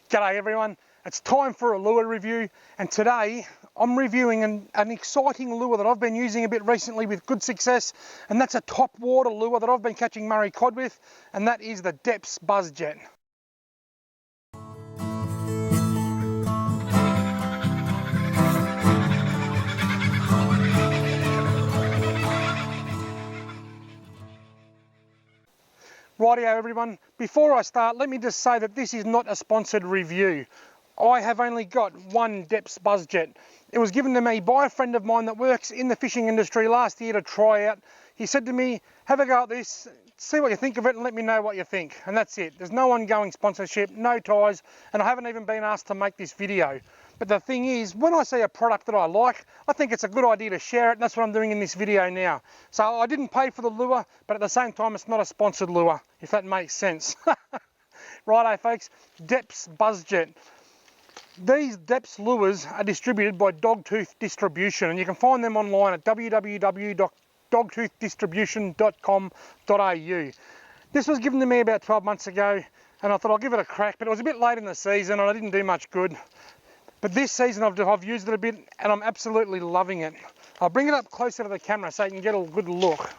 G'day everyone, it's time for a lure review, and today I'm reviewing an exciting lure that I've been using a bit recently with good success, and that's a topwater lure that I've been catching Murray cod with, and that is the Deps Buzzjet. Rightio everyone, before I start, let me just say that this is not a sponsored review. I have only got one Deps Buzzjet. It was given to me by a friend of mine that works in the fishing industry last year to try out. He said to me, have a go at this, see what you think of it and let me know what you think. And that's it. There's no ongoing sponsorship, no ties, and I haven't even been asked to make this video. But the thing is, when I see a product that I like, I think it's a good idea to share it, and that's what I'm doing in this video now. So I didn't pay for the lure, but at the same time, it's not a sponsored lure, if that makes sense. Righto folks, Deps Buzzjet. These Deps lures are distributed by Dogtooth Distribution, and you can find them online at www.dogtoothdistribution.com.au. This was given to me about 12 months ago, and I thought I'll give it a crack, but it was a bit late in the season and I didn't do much good. But this season I've used it a bit and I'm absolutely loving it. I'll bring it up closer to the camera so you can get a good look.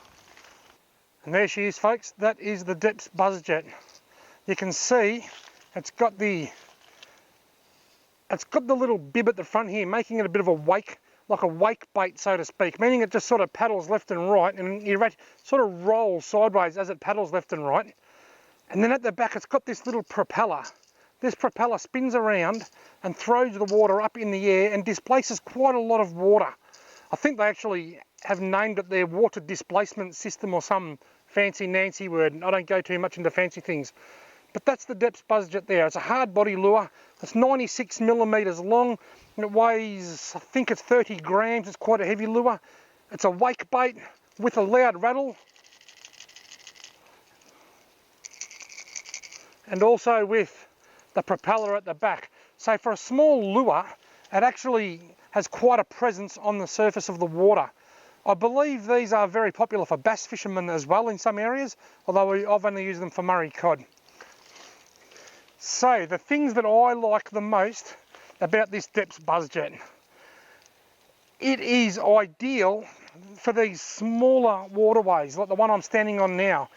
And there she is folks, that is the Deps Buzzjet. You can see it's got the little bib at the front here, making it a bit of a wake, like a wake bait so to speak, meaning it just sort of paddles left and right and it sort of rolls sideways as it paddles left and right. And then at the back it's got this little propeller. This propeller spins around and throws the water up in the air and displaces quite a lot of water. I think they actually have named it their water displacement system or some fancy Nancy word. I don't go too much into fancy things. But that's the Deps Buzzjet there. It's a hard body lure. It's 96 millimeters long and it weighs, I think it's 30 grams. It's quite a heavy lure. It's a wake bait with a loud rattle. And also with the propeller at the back. So for a small lure, it actually has quite a presence on the surface of the water. I believe these are very popular for bass fishermen as well in some areas, although I've only used them for Murray cod. So the things that I like the most about this Deps Buzzjet, it is ideal for these smaller waterways like the one I'm standing on now.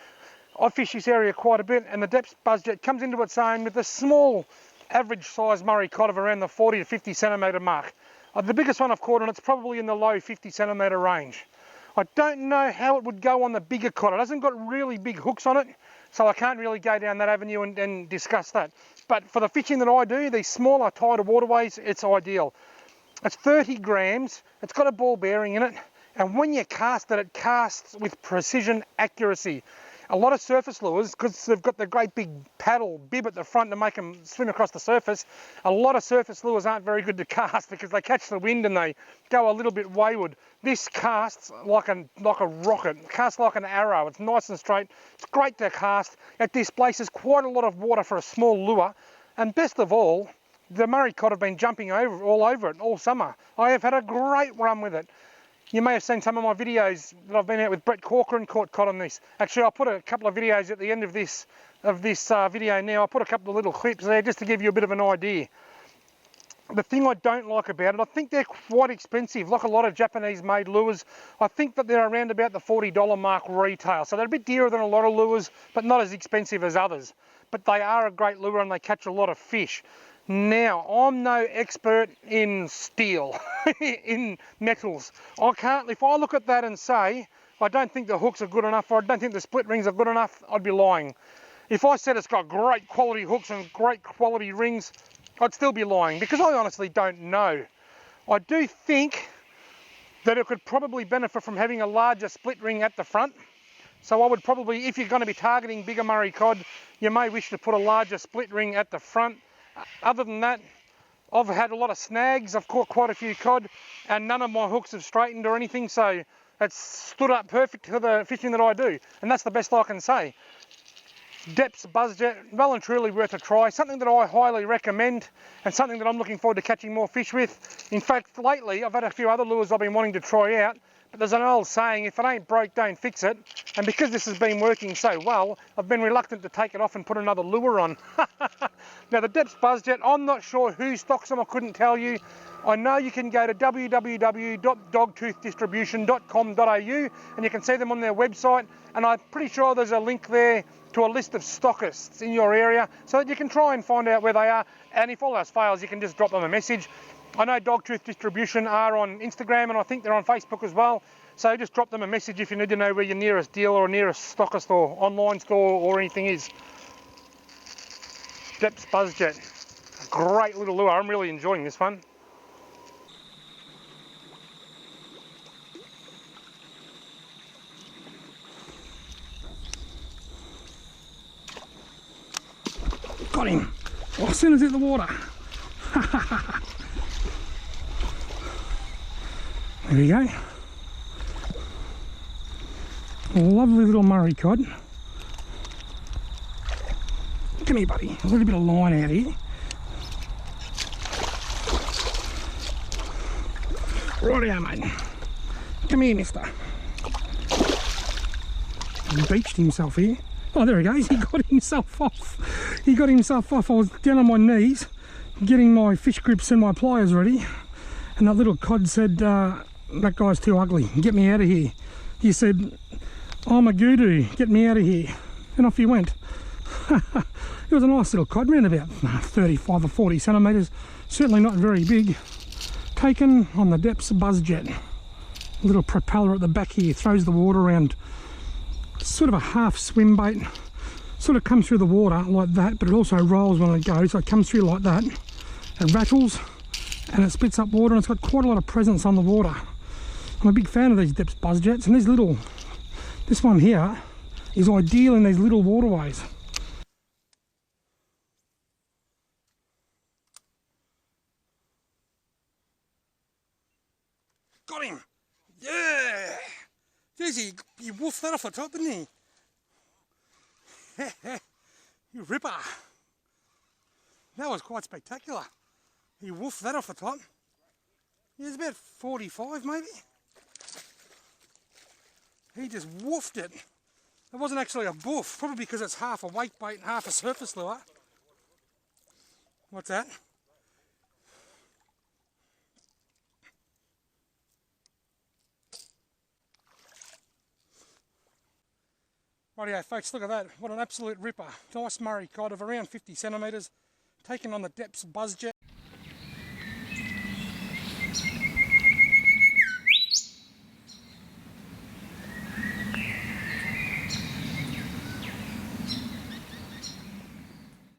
I fish this area quite a bit, and the Deps Buzzjet comes into its own with a small average size Murray cod of around the 40 to 50 centimetre mark. The biggest one I've caught on it's probably in the low 50 centimetre range. I don't know how it would go on the bigger cod. It hasn't got really big hooks on it, so I can't really go down that avenue and discuss that. But for the fishing that I do, these smaller, tighter waterways, it's ideal. It's 30 grams, it's got a ball bearing in it, and when you cast it, it casts with precision accuracy. A lot of surface lures, because they've got the great big paddle bib at the front to make them swim across the surface, a lot of surface lures aren't very good to cast because they catch the wind and they go a little bit wayward. This casts like a rocket, casts like an arrow. It's nice and straight. It's great to cast. It displaces quite a lot of water for a small lure. And best of all, the Murray cod have been jumping all over it all summer. I have had a great run with it. You may have seen some of my videos that I've been out with Brett Corcoran caught cod on this. Actually, I'll put a couple of videos at the end of this video now. I'll put a couple of little clips there just to give you a bit of an idea. The thing I don't like about it, I think they're quite expensive, like a lot of Japanese-made lures. I think that they're around about the $40 mark retail. So they're a bit dearer than a lot of lures, but not as expensive as others. But they are a great lure and they catch a lot of fish. Now, I'm no expert in steel, in metals. If I look at that and say, I don't think the hooks are good enough, or I don't think the split rings are good enough, I'd be lying. If I said it's got great quality hooks and great quality rings, I'd still be lying, because I honestly don't know. I do think that it could probably benefit from having a larger split ring at the front. So I would probably, if you're going to be targeting bigger Murray cod, you may wish to put a larger split ring at the front. Other than that, I've had a lot of snags, I've caught quite a few cod, and none of my hooks have straightened or anything, so it's stood up perfect for the fishing that I do, and that's the best I can say. Deps Buzzjet, well and truly worth a try, something that I highly recommend, and something that I'm looking forward to catching more fish with. In fact, lately, I've had a few other lures I've been wanting to try out, But there's an old saying, if it ain't broke, don't fix it. And because this has been working so well, I've been reluctant to take it off and put another lure on. Now the Deps Buzzjet, I'm not sure who stocks them, I couldn't tell you. I know you can go to www.dogtoothdistribution.com.au and you can see them on their website, and I'm pretty sure there's a link there to a list of stockists in your area so that you can try and find out where they are, and if all else fails you can just drop them a message. I know Dogtooth Distribution are on Instagram and I think they're on Facebook as well, so just drop them a message if you need to know where your nearest dealer or nearest stockist or online store or anything is. Deps Buzzjet, great little lure, I'm really enjoying this one. Got him! Oh, as soon as it hit the water. There we go. Lovely little Murray cod. Come here, buddy. A little bit of line out here. Rightio, mate. Come here, mister. He beached himself here. Oh, there he goes. He got himself off. He got himself off. I was down on my knees getting my fish grips and my pliers ready. And that little cod said, that guy's too ugly. Get me out of here. He said, I'm a goo-doo. Get me out of here. And off he went. It was a nice little cod, around about 35 or 40 centimetres. Certainly not very big. Taken on the Deps Buzzjet. A little propeller at the back here. Throws the water around. Sort of a half swim bait. Sort of comes through the water like that, but it also rolls when it goes. So it comes through like that. It rattles and it spits up water, and it's got quite a lot of presence on the water. I'm a big fan of these Deps Buzzjets, and this one here is ideal in these little waterways. Got him! Yeah! Jeez, he woofed that off the top, didn't he? You ripper! That was quite spectacular. He woofed that off the top. He was about 45 maybe. He just woofed it. It wasn't actually a boof, probably because it's half a wake bait and half a surface lure. What's that? Rightio folks, look at that. What an absolute ripper. Nice Murray cod of around 50 centimetres, taken on the Deps Buzzjet.